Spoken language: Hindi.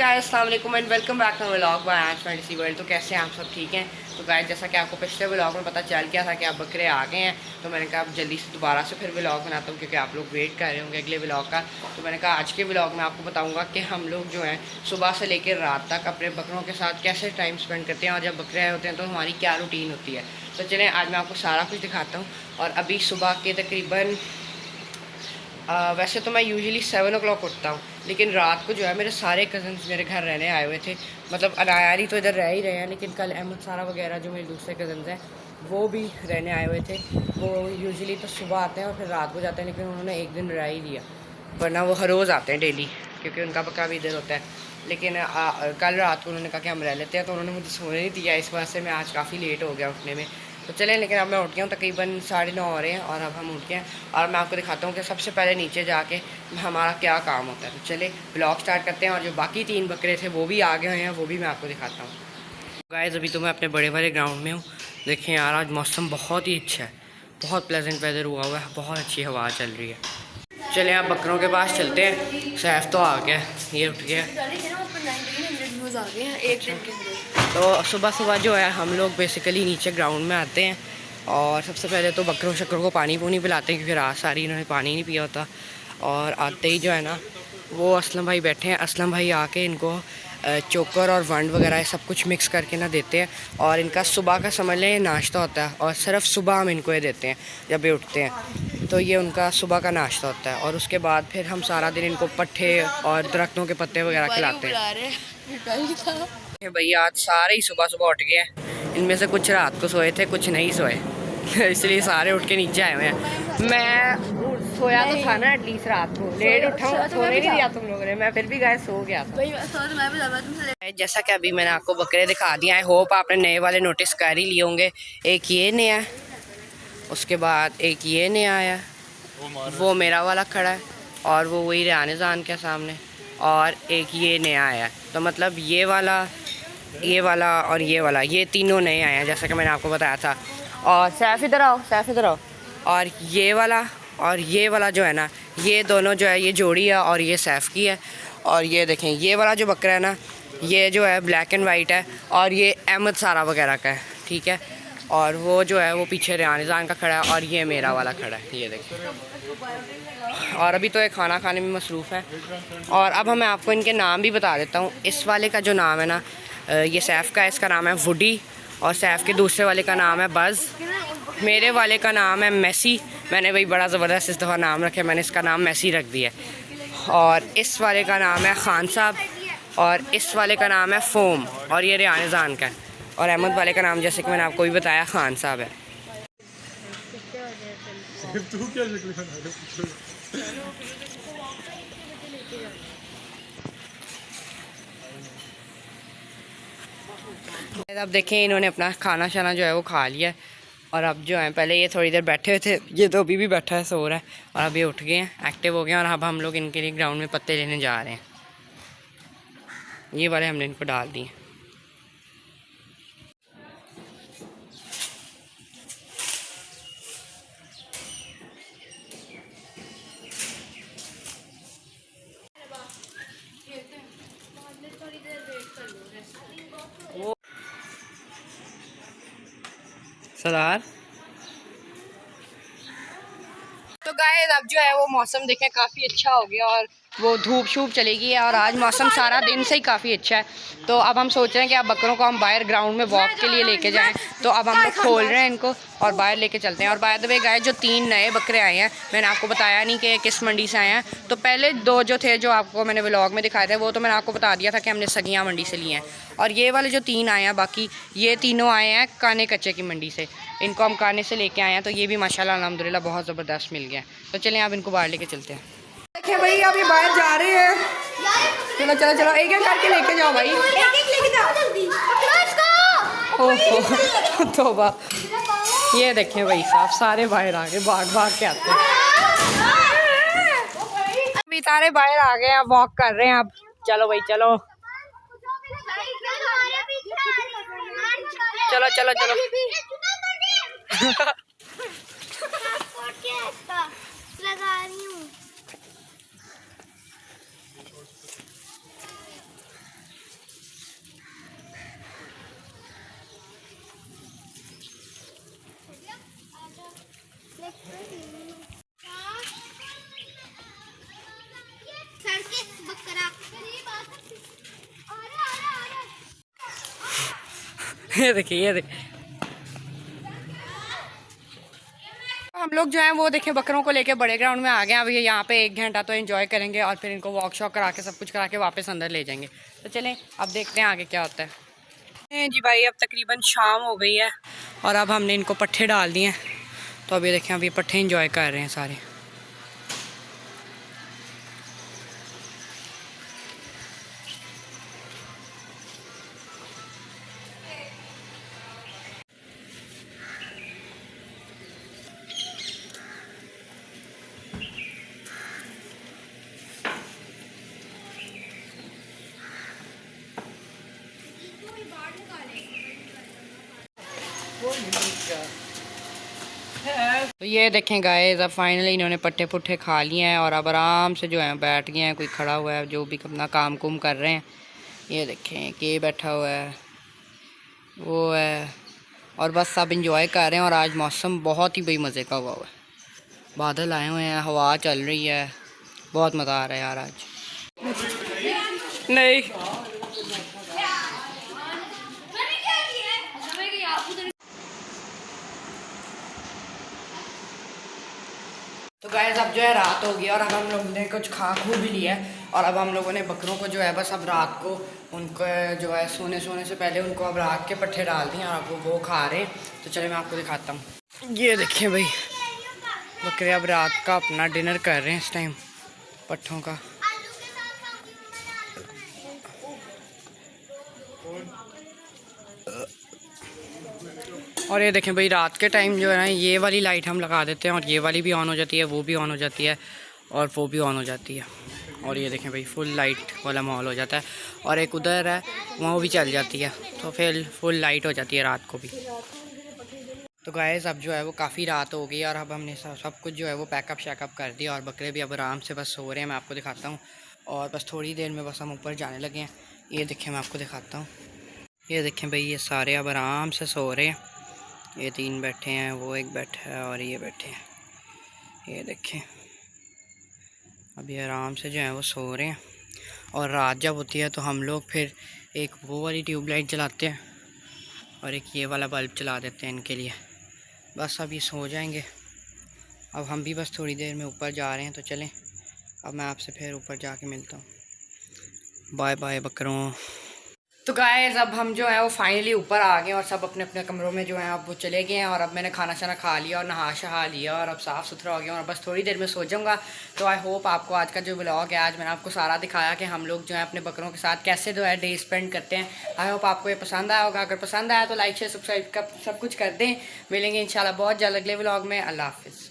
गाइस, अस्सलाम वालेकुम and welcome back to vlog by आज फैंटेसी वर्ल्ड। तो कैसे हैं आप सब? ठीक हैं। तो गाइस, जैसा कि आपको पिछले व्लॉग में पता चल गया था कि आप बकरे आ गए हैं, तो मैंने कहा अब जल्दी से दोबारा से फिर व्लॉग बनाता हूँ क्योंकि आप लोग वेट कर रहे होंगे अगले व्लॉग का। तो मैंने कहा आज के व्लॉग में आपको बताऊँगा कि हम लोग जो हैं सुबह से लेकर रात तक अपने बकरों के साथ कैसे टाइम स्पेंड करते हैं और जब बकरे आए होते हैं तो हमारी क्या रूटीन होती है। तो चलें आज मैं आपको सारा कुछ दिखाता हूँ। और अभी सुबह के तकरीबन वैसे तो मैं यूजुअली 7 o'clock उठता हूँ, लेकिन रात को जो है मेरे सारे कज़न्स मेरे घर रहने आए हुए थे। मतलब अनायारी तो इधर रह ही रहे हैं, लेकिन कल अहमद सारा वगैरह जो मेरे दूसरे कज़न्स हैं वो भी रहने आए हुए थे। वो यूजुअली तो सुबह आते हैं और फिर रात को जाते हैं, लेकिन उन्होंने एक दिन रह ही दिया, वरना वो हर रोज़ आते हैं डेली, क्योंकि उनका पक्का भी इधर होता है। लेकिन कल रात को उन्होंने कहा कि हम रह लेते हैं, तो उन्होंने मुझे सोने नहीं दिया, इस वजह से मैं आज काफ़ी लेट हो गया उठने में। तो चलें, लेकिन अब मैं उठ गया हूँ, तकरीबन 9:30 हो रहे हैं और अब हम उठ गए हैं। और मैं आपको दिखाता हूँ कि सबसे पहले नीचे जाके हमारा क्या काम होता है। तो चले ब्लॉग स्टार्ट करते हैं। और जो बाकी 3 बकरे थे वो भी आ गए हैं, वो भी मैं आपको दिखाता हूँ। गाइस, अभी तो मैं अपने बड़े वाले ग्राउंड में हूँ। देखें यार, आज मौसम बहुत ही अच्छा है, बहुत प्लेजेंट वेदर हुआ हुआ है, बहुत अच्छी हवा चल रही है। चले आप बकरों के पास चलते हैं। सैफ तो आ गया, ये उठ गया। तो सुबह सुबह जो है हम लोग बेसिकली नीचे ग्राउंड में आते हैं और सबसे पहले तो बकरों शक्करों को पानी पूनी पिलाते हैं, क्योंकि रात सारी इन्होंने पानी नहीं पिया होता। और आते ही जो है ना, वो असलम भाई बैठे हैं। असलम भाई आके इनको चोकर और वंड वगैरह सब कुछ मिक्स करके ना देते हैं। और इनका सुबह का समझ लें नाश्ता होता है, और सिर्फ सुबह हम इनको ये देते हैं जब ये उठते हैं। तो ये उनका सुबह का नाश्ता होता है। और उसके बाद फिर हम सारा दिन इनको पट्ठे और दरख्तों के पत्ते वगैरह खिलाते हैं। भैया आज सारे ही सुबह सुबह उठ गए हैं। इनमें से कुछ रात को सोए थे, कुछ नहीं सोए इसलिए सारे उठ के नीचे आए हुए हैं। मैं सोया तो था ना, एटलीस्ट रात को लेट उठा हूँ, सोने नहीं दिया तुम लोगों ने, मैं फिर भी गए सो गया था। जैसा कि अभी मैंने आपको बकरे दिखा दिया है, होप आपने नए वाले नोटिस कर ही लिए होंगे। एक ये नया है, उसके बाद एक ये नया आया, वो मेरा वाला खड़ा है, और वो वही रेहान जान के सामने, और एक ये नया आया। तो मतलब ये वाला और ये वाला, ये तीनों नए आए हैं जैसा कि मैंने आपको बताया था। और सैफ इधर आओ, सैफ इधर आओ। और ये वाला जो है ना, ये दोनों जो है ये जोड़ी है और ये सैफ की है। और ये देखें, ये वाला जो बकरा है ना, ये जो है ब्लैक एंड वाइट है और ये अहमद सारा वगैरह का है, ठीक है। और वो जो है वो पीछे रेहान जान का खड़ा है और ये मेरा वाला खड़ा है, ये देखें। और अभी तो ये खाना खाने में मसरूफ़ है। और अब मैं आपको इनके नाम भी बता देता हूँ। इस वाले का जो नाम है ना, ये सैफ का है, इसका नाम है वुडी। और सैफ के दूसरे वाले का नाम है बज़। मेरे वाले का नाम है मैसी। मैंने भाई बड़ा ज़बरदस्त इस दफ़ा नाम रखे, मैंने इसका नाम मैसी रख दिया। और इस वाले का नाम है खान साहब, और इस वाले का नाम है फ़ोम, और ये रेहान जान का है। और अहमद वाले का नाम जैसे कि मैंने आपको भी बताया खान साहब है। अब देखें, इन्होंने अपना खाना शाना जो है वो खा लिया है। और अब जो है, पहले ये थोड़ी देर बैठे हुए थे, ये तो अभी भी बैठा है, सो रहा है। और अब ये उठ गए हैं, एक्टिव हो गए हैं। और अब हम लोग इनके लिए ग्राउंड में पत्ते लेने जा रहे हैं। ये वाले हमने इनको डाल दिए। सरदार, तो गाइस अब जो है वो मौसम देखें काफ़ी अच्छा हो गया और वो धूप शूप चलेगी। और आज मौसम सारा दिन से ही काफ़ी अच्छा है। तो अब हम सोच रहे हैं कि अब बकरों को हम बाहर ग्राउंड में वॉक के लिए लेके जाएं। तो अब हम लोग खोल रहे हैं इनको और बाहर लेके चलते हैं। और बाय द वे गाइस, जो 3 नए बकरे आए हैं, मैंने आपको बताया नहीं कि किस मंडी से आए हैं। तो पहले 2 जो थे, जो आपको मैंने व्लॉग में दिखाए थे, वो तो मैंने आपको बता दिया था कि हमने सगिया मंडी से लिए हैं। और ये वाले जो 3 आए हैं, बाकी ये तीनों आए हैं काने कच्चे की मंडी से। इनको हम काने से लेके आए हैं, तो ये भी माशाल्लाह अल्हम्दुलिल्लाह बहुत ज़बरदस्त मिल गया। तो चलें आप इनको बाहर लेके चलते हैं। देखिए भाई, आप ये बाहर जा रहे हैं। चलो चलो चलो, एक एक करके लेके जाओ भाई, एक एक लेके जाओ जल्दी। ओहो तौबा, ये देखें भाई साहब, सारे बाहर आ गए, भाग भाग के आते हैं। अभी सारे बाहर आ गए हैं, वॉक कर रहे हैं अब। चलो भाई चलो चलो चलो चलो लगा रही हूँ। ये देखिए ये देखिए, हम लोग जो है वो देखें बकरों को लेके बड़े ग्राउंड में आ गए हैं। अब ये यहाँ पे 1 घंटा तो एंजॉय करेंगे और फिर इनको वॉक शॉक करा के सब कुछ करा के वापस अंदर ले जाएंगे। तो चलें अब देखते हैं आगे क्या होता है। जी भाई अब तकरीबन शाम हो गई है और अब हमने इनको पट्ठे डाल दिए हैं। तो अब ये देखें अब ये पट्ठे इंजॉय कर रहे हैं सारे। तो ये देखें गाइस अब फाइनली इन्होंने पट्टे पुट्ठे खा लिए हैं और अब आराम से जो है बैठ गए हैं। कोई खड़ा हुआ है जो भी अपना काम कुम कर रहे हैं। ये देखें कि बैठा हुआ है वो है और बस सब इंजॉय कर रहे हैं। और आज मौसम बहुत ही मज़े का हुआ है, बादल आए हुए हैं, हवा चल रही है, बहुत मज़ा आ रहा है यार आज। नहीं तो गाइस अब जो है रात हो गई और अब हम लोगों ने कुछ खा खू भी लिया है। और अब हम लोगों ने बकरों को जो है बस अब रात को उनको जो है सोने से पहले उनको अब रात के पट्ठे डाल दिए और अब वो खा रहे हैं। तो चलिए मैं आपको दिखाता हूँ। ये देखिए भाई बकरे अब रात का अपना डिनर कर रहे हैं इस टाइम पट्ठों का। और ये देखें भाई रात के टाइम जो है ना ये वाली लाइट हम लगा देते हैं और ये वाली भी ऑन हो जाती है, वो भी ऑन हो जाती है और वो भी ऑन हो जाती है। और ये देखें भाई फुल लाइट वाला माहौल हो जाता है। और एक उधर है वहाँ भी चल जाती है तो फिर फुल लाइट हो जाती है रात को भी। तो गाइस अब जो है वो काफ़ी रात हो गई और अब हमने सब कुछ जो है वो पैकअप शैकअप कर दिया और बकरे भी अब आराम से बस सो रहे हैं। मैं आपको दिखाता हूँ और बस थोड़ी देर में बस हम ऊपर जाने लगे हैं। ये देखें मैं आपको दिखाता हूँ। ये देखें भाई ये सारे अब आराम से सो रहे हैं। ये 3 बैठे हैं, वो एक बैठा है और ये बैठे हैं। ये देखें अभी आराम से जो है वो सो रहे हैं। और रात जब होती है तो हम लोग फिर एक वो वाली ट्यूबलाइट जलाते हैं और एक ये वाला बल्ब चला देते हैं इनके लिए। बस अब ये सो जाएंगे। अब हम भी बस थोड़ी देर में ऊपर जा रहे हैं। तो चलें अब मैं आपसे फिर ऊपर जाके मिलता हूँ। बाय बाय बकरों। तो गाइस अब हम जो है वो फाइनली ऊपर आ गए और सब अपने अपने कमरों में जो है अब वो चले गए हैं। और अब मैंने खाना शाना खा लिया और नहा शहा लिया और अब साफ़ सुथरा हो गया और बस थोड़ी देर में सो जाऊंगा। तो आई होप आपको आज का जो ब्लॉग है आज मैंने आपको सारा दिखाया कि हम लोग जो है अपने बकरों के साथ कैसे जो है डे स्पेंड करते हैं। आई होप आपको ये पसंद आया होगा। अगर पसंद आया तो लाइक शेयर सब्सक्राइब सब कुछ कर दें। मिलेंगे इंशाल्लाह बहुत जल्द अगले ब्लॉग में। अल्लाह हाफिज़।